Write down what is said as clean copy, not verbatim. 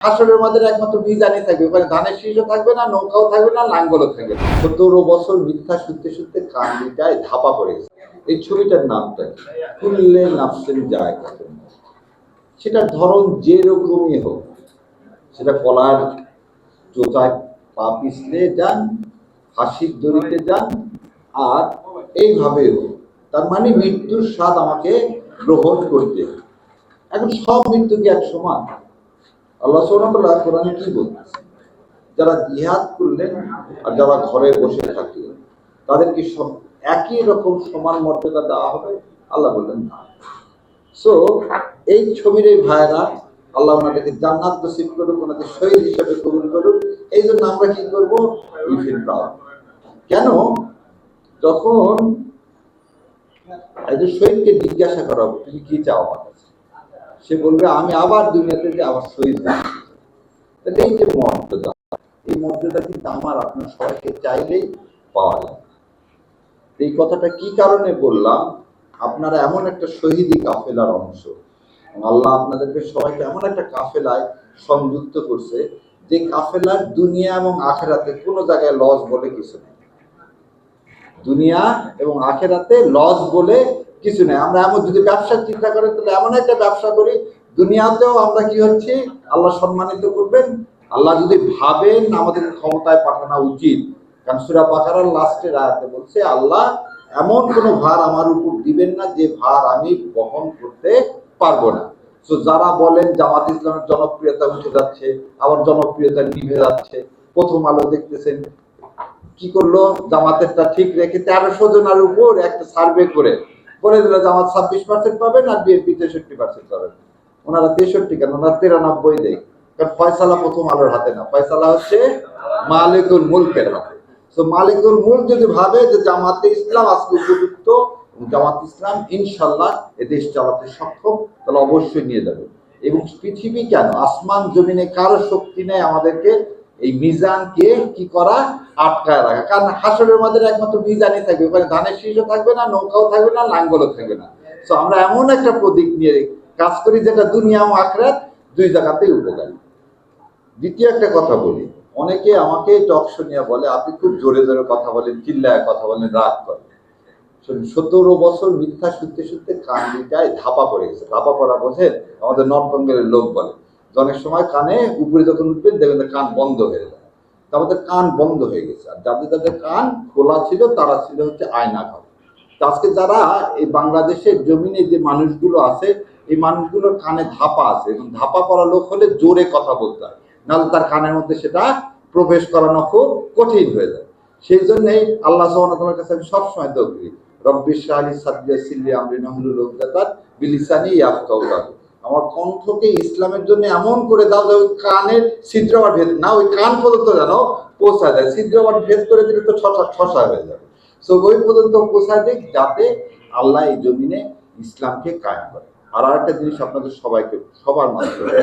হাসরের মাঝে একমাত্র মিজানই থাকবে, ওখানে ধানের শীষও থাকবে না, নৌকাও থাকবে না, লাঙ্গলও থাকবে না। 17 বছর মিথ্যা শুনতে শুনতে কান দুইটায় ধাপা পড়ে গেছে। এই ছবিটার নামটা কুল্লে নাফসিন যায়কাতুল মউত। সেটার ধরন যেরকমই হোক, সেটা কলার চোচায় পা পিছলে যান, হাসির দড়িতে যান, আর এইভাবে হোক, তার মানে মৃত্যুর স্বাদ আমাকে গ্রহণ করতে। এখন সব মৃত্যু কি এক সমান? আল্লাহ সুবহানাহু ওয়া তাআলা কোরআনে কি বলতেছে? যারা জিহাদ করলেন আর যারা ঘরে বসে থাকলেন, তাদেরকে একই রকম সমান মর্যাদা দেওয়া হবে? আল্লাহ বললেন না। সো এই ছবির এই ভাইরা, আল্লাহ ওনাদেরকে জান্নাত নসিব করুক, ওনাদের শহীদ হিসেবে কবুল করুক। এই জন্য আমরা কি করবো? We feel proud. কেন? যখন একজন শহীদকে জিজ্ঞাসা করা হবে, তুমি কি চাও আমার কাছে? সে বলবে, আমি আবার দুনিয়াতে যে আবার শহীদ হই। তাহলে এই যে মর্যাদা, এই মর্যাদা কিন্তু আমার আপনার সবাইকে চাইলেই পাওয়া যায়। এই কথাটা কি কারণে বললাম? আপনারা এমন একটা শহীদি কাফেলার অংশ, আল্লাহ আপনাদেরকে সবাইকে এমন একটা কাফেলায় সংযুক্ত করছে যে কাফেলার দুনিয়া এবং আখেরাতে কোনো জায়গায় লস বলে কিছু নেই। দুনিয়া এবং আখেরাতে লস বলে কিছু নেই। আমরা এমন যদি ব্যবসার চিন্তা করেন, তাহলে এমন একটা ব্যবসা করি, দুনিয়াতেও আমরা কি হচ্ছি, আল্লাহ সম্মানিত করবেন। আল্লাহ যদি ভাবেন আমাদের ক্ষমতায় পাঠানো উচিত, কারণ সূরা বাকারার লাস্টের আয়াতে বলছে, আল্লাহ এমন কোনো ভার আমার উপর দিবেন না যে ভার আমি বহন করতে পারবো না। তো যারা বলেন জামাত ইসলামের জনপ্রিয়তা উঠে যাচ্ছে, আবার জনপ্রিয়তা নিভে যাচ্ছে, প্রথম আলো দেখতেছেন কি করলো, জামাতেরটা ঠিক রেখে 1300 জনের উপর একটা সার্ভে করে বলে দিল জামাত 26% পাবেন আর বিএনপি 63% পাবেন। ওনারা 63 কেন, ওনারা 93 দেয়। কারণ ফয়সালা প্রথম আলোর হাতে না, ফয়সালা হচ্ছে মালিকুল মুলকের হাতে। তো মালিকুল মুলক যদি ভাবে যে জামাতে ইসলাম আজকে উপযুক্ত, জামাত ইসলাম ইনশাল্লাহ এ দেশ চালাতে সক্ষম, তাহলে অবশ্যই নিয়ে যাবে। এবং পৃথিবী কেন, আসমান জমিনে কারো শক্তি নেই আমাদেরকে এই মিজানকে কি করা, আটকায় রাখা। কারণ হাসরের মাঝে একমাত্র মিজানই থাকবে, ওখানে ধানের শীষও থাকবে না, নৌকাও থাকবে না, লাঙ্গলও থাকবে না। তো আমরা এমন একটা প্রতীক নিয়ে কাজ করি যেটা দুনিয়া ও আখিরাত দুই জায়গাতেই উপকারী। দ্বিতীয় একটা কথা বলি, অনেকে আমাকে টক শুনিয়া বলে, আপনি খুব জোরে জোরে কথা বলেন, চিল্লায় কথা বলেন, রাগ করেন। 17 বছর মিথ্যা শুনতে শুনতে কান দুইটায় ধাপা পড়ে গেছে। ধাপা পড়া বোঝেন? আমাদের নর্থ বেঙ্গলের লোক বলে অনেক সময় কানে উপরে যখন উঠবেন দেখবেন কান বন্ধ হয়ে যায়। আমাদের কান বন্ধ হয়ে গেছে। আর যাদের যাদের কান খোলা ছিল তারা ছিল হচ্ছে আয়না ঘর। আজকে যারা এই বাংলাদেশের জমিনে যে মানুষগুলো আছে, এই মানুষগুলোর কানে ধাপা আছে, এবং ধাপা পড়া লোক হলে জোরে কথা বলতে হয়, নাহলে তার কানের মধ্যে সেটা প্রবেশ করানো খুব কঠিন হয়ে যায়। সেই জন্যই আল্লাহ সুবহানাহু ওয়া তাআলার কাছে আমি সবসময় দোয়া করি, রব্বি ইশরাহ লি সাদরি ওয়াসসির লি আমরি ওয়াহলুল উকদাতাম মিন লিসানি ইয়াফকাহু কাওলি। আমার কণ্ঠকে ইসলামের জন্য এমন করে দাও যে ওই কানের ছিদ্র আবার ভেদ না, ওই কান পর্যন্ত যেন পৌঁছায় যায়। ছিদ্র আবার ভেদ করে দিলে তো ছসা হয়ে যাবে। সো ওই পর্যন্ত পৌঁছায় দিক, যাতে আল্লাহ এই জমিনে ইসলামকে কায়েম করে। আর একটা জিনিস আপনাদের সবাইকে, সবার মাধ্যমে